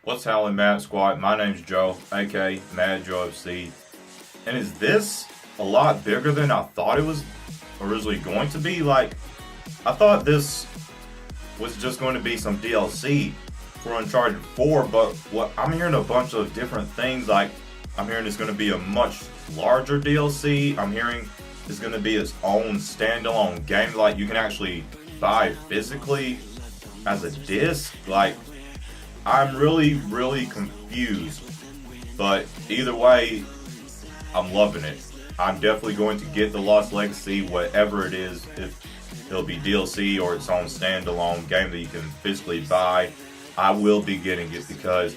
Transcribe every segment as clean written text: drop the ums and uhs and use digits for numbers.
What's howling, Mad Squad? My name's Joe, aka Mad Joe FC. And is this a lot bigger than I thought it was originally going to be? Like, I thought this was just going to be some DLC for Uncharted 4, but what I'm hearing a bunch of different things. Like, I'm hearing it's going to be a much larger DLC. I'm hearing it's going to be its own standalone game, like you can actually buy physically as a disc. Like, I'm really confused, but either way, I'm loving it. I'm definitely going to get the Lost Legacy, whatever it is, if it'll be DLC or its own standalone game that you can physically buy. I will be getting it because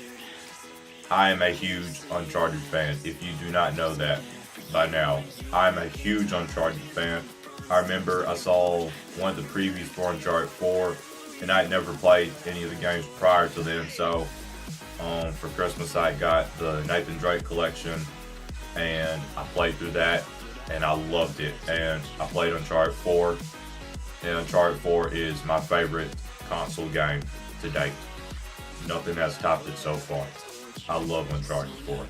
I am a huge Uncharted fan. If you do not know that by now, I'm a huge Uncharted fan. I remember I saw one of the previews for Uncharted 4, and I had never played any of the games prior to then, so for Christmas I got the Nathan Drake collection, and I played through that, and I loved it. And I played Uncharted 4, and Uncharted 4 is my favorite console game to date. Nothing has topped it so far. I love Uncharted 4,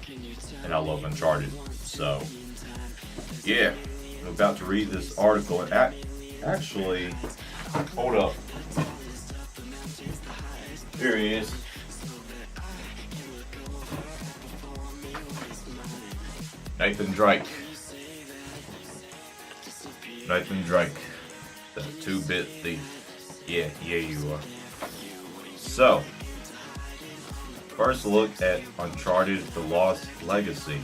and I love Uncharted. So, yeah, I'm about to read this article. And actually, hold up. Here he is. Nathan Drake. Nathan Drake, the 2-bit thief. Yeah, you are. So, first look at Uncharted: The Lost Legacy.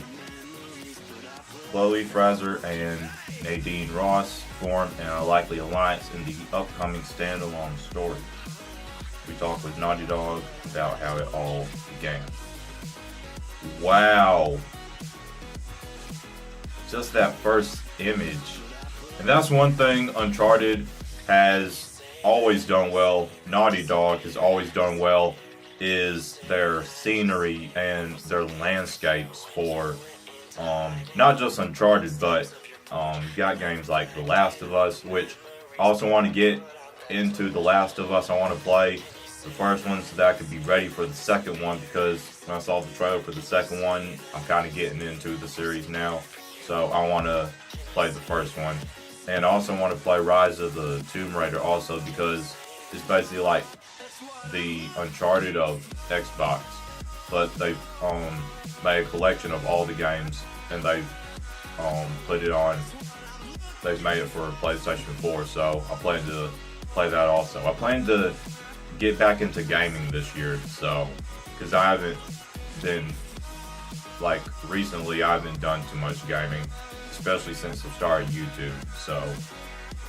Chloe Fraser and Nadine Ross form an unlikely alliance in the upcoming standalone story. We talk with Naughty Dog about how it all began. Wow. Just that first image. And that's one thing Uncharted has always done well, Naughty Dog has always done well, is their scenery and their landscapes for not just Uncharted, but you got games like The Last of Us, which I also want to get into. The Last of Us, I want to play the first one so that I could be ready for the second one, because when I saw the trailer for the second one, I'm kind of getting into the series now, so I want to play the first one. And I also want to play Rise of the Tomb Raider also, because it's basically like the Uncharted of Xbox, but they've made a collection of all the games, and they've put it on, they've made it for PlayStation 4, so I plan to play that also. I plan to get back into gaming this year, so, because I haven't been, like, recently I haven't done too much gaming, especially since I started YouTube, so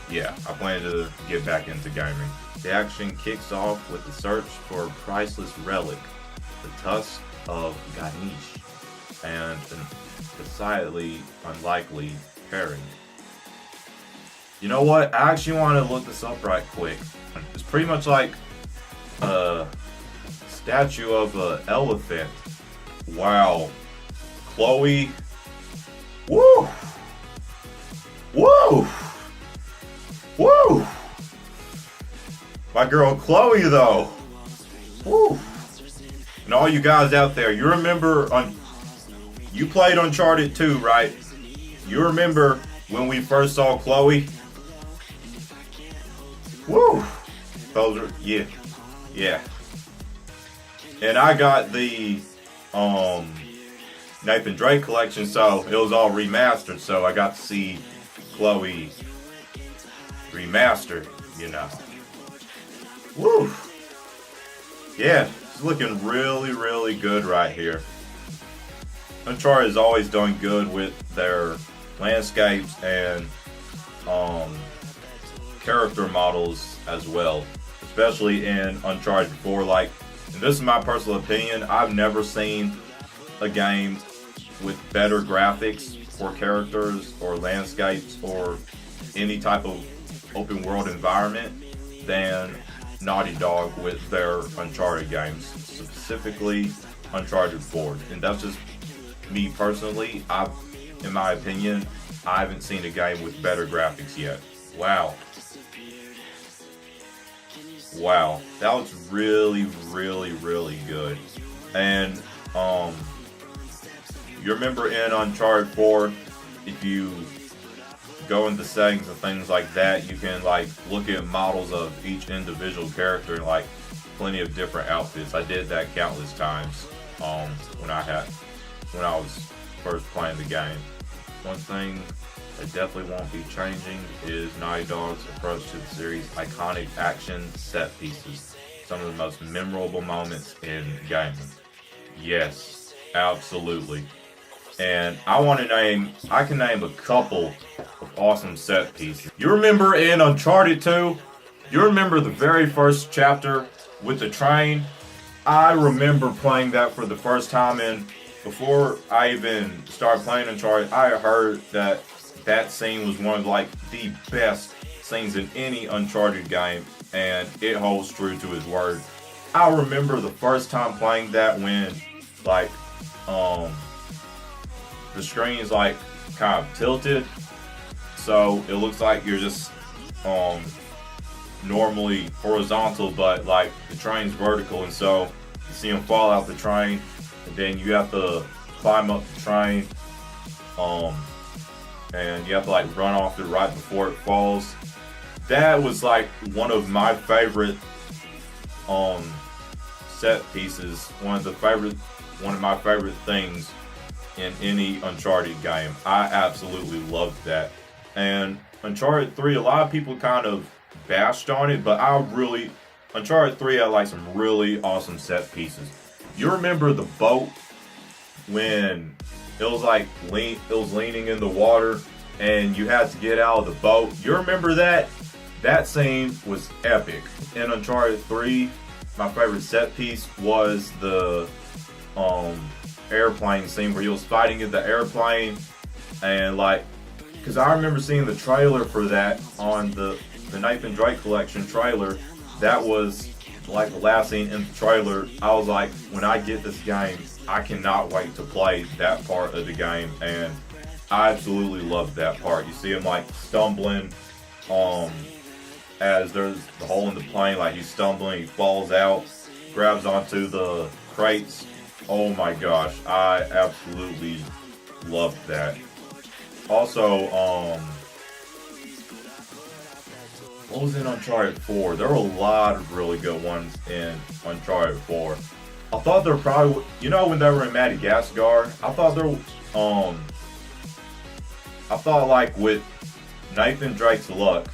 yeah, I plan to get back into gaming. The action kicks off with the search for a priceless relic, the tusk of Ganesh, and an decidedly unlikely pairing. You know what? I actually want to look this up right quick. It's pretty much like a statue of an elephant. Wow. Chloe. Woo! Woo! Woo! My girl Chloe, though. Woo! And all you guys out there, you remember you played Uncharted 2, right? You remember when we first saw Chloe? Woo! Those are, yeah. And I got the Nathan Drake collection, so it was all remastered, so I got to see Chloe remastered, you know. Woo! Yeah, it's looking really good right here. Uncharted has always done good with their landscapes and character models as well, especially in Uncharted 4. Like, and this is my personal opinion, I've never seen a game with better graphics for characters or landscapes or any type of open world environment than Naughty Dog with their Uncharted games, specifically Uncharted 4. And that's just me personally. In my opinion, I haven't seen a game with better graphics yet. Wow. Wow, that was really, really, really good. And you remember in Uncharted 4, if you go into settings and things like that, you can like look at models of each individual character and like plenty of different outfits. I did that countless times when I was first playing the game. One thing that definitely won't be changing is Naughty Dog's approach to the series' iconic action set pieces. Some of the most memorable moments in gaming. Yes, absolutely. And I can name a couple of awesome set pieces. You remember in Uncharted 2, you remember the very first chapter with the train? I remember playing that for the first time, and before I even started playing Uncharted, I heard that scene was one of like the best scenes in any Uncharted game, and it holds true to its word. I remember the first time playing that when like the screen is like kind of tilted, so it looks like you're just normally horizontal, but like the train's vertical, and so you see him fall out the train, and then you have to climb up the train, and you have to like run off it right before it falls. That was like one of my favorite set pieces, one of my favorite things in any Uncharted game. I absolutely loved that. And Uncharted 3, a lot of people kind of bashed on it, but Uncharted 3 had like some really awesome set pieces. You remember the boat when it was like it was leaning in the water and you had to get out of the boat? You remember that? That scene was epic. In Uncharted 3, my favorite set piece was the airplane scene where he was fighting in the airplane, and like, because I remember seeing the trailer for that on the Nathan Drake collection trailer. That was like the last scene in the trailer. I was like, when I get this game, I cannot wait to play that part of the game, and I absolutely loved that part. You see him like stumbling as there's the hole in the plane, like he's stumbling, he falls out, grabs onto the crates. Oh my gosh, I absolutely loved that. Also, what was in Uncharted 4? There were a lot of really good ones in Uncharted 4. I thought there were probably, when they were in Madagascar, I thought like with Nathan Drake's luck,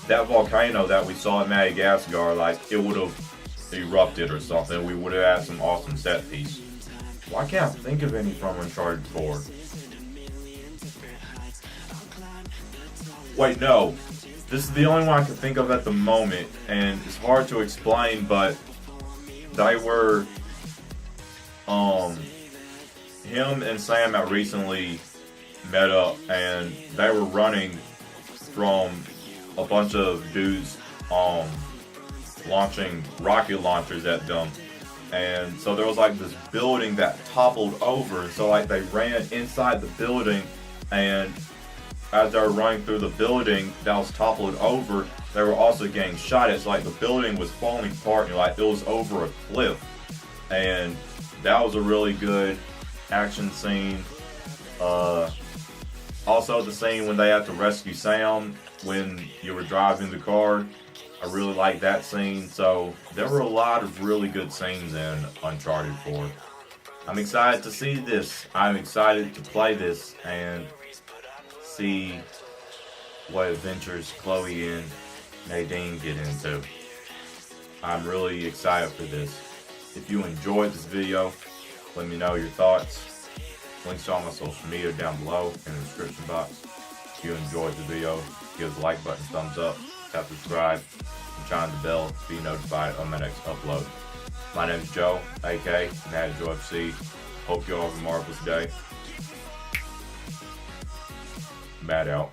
that volcano that we saw in Madagascar, like it would have erupted or something. We would have had some awesome set piece. Why can't I think of any from Uncharted 4? Wait, no. This is the only one I can think of at the moment, and it's hard to explain, but they were, him and Sam had recently met up, and they were running from a bunch of dudes, launching rocket launchers at them. And so there was like this building that toppled over, so like they ran inside the building, and as they were running through the building that was toppled over, they were also getting shot at. So like the building was falling apart, and like it was over a cliff. And that was a really good action scene. Also the scene when they had to rescue Sam when you were driving the car, I really liked that scene. So there were a lot of really good scenes in Uncharted 4. I'm excited to see this. I'm excited to play this and see what adventures Chloe and Nadine get into. I'm really excited for this. If you enjoyed this video, let me know your thoughts. Links to all my social media down below in the description box. If you enjoyed the video, give the like button, thumbs up, tap subscribe, and chime the bell to be notified on my next upload. My name is Joe, aka Joe FC. Hope you all have a marvelous day. Matt out.